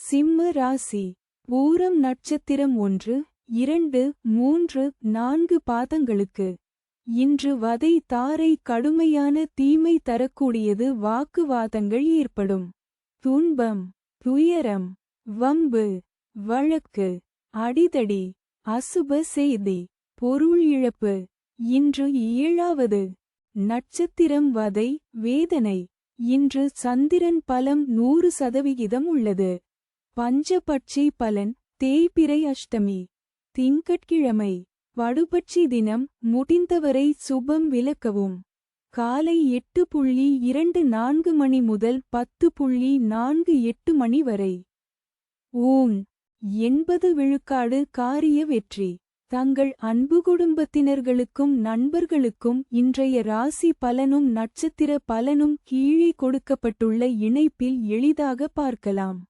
சிம்ம ராசி. பூரம் நட்சத்திரம் 1, 2, 3, 4 பாதங்களுக்கு இன்று வதை தாரை கடுமையான தீமை தரக்கூடியது. வாக்குவாதங்கள் ஏற்படும். துன்பம், துயரம், வம்பு, வழக்கு, அடிதடி, அசுப செய்தி, பொருள் இழப்பு. இன்று 7வது நட்சத்திரம் வதை, வேதனை. இன்று சந்திரன் பலம் 100% உள்ளது. பஞ்சபட்சி பலன், தேய்பிறை அஷ்டமி, திங்கட்கிழமை, படுபட்சி தினம். முடிந்தவரை சுபம் விலக்கவும். காலை 8:24 மணி முதல் 10:48 மணி வரை. ஊன் 80 விழுக்காடு காரிய வெற்றி. தங்கள் அன்பு குடும்பத்தினர்களுக்கும் நண்பர்களுக்கும் இன்றைய ராசி பலனும் நட்சத்திர பலனும் கீழே கொடுக்கப்பட்டுள்ள இணைப்பில் எளிதாக பார்க்கலாம்.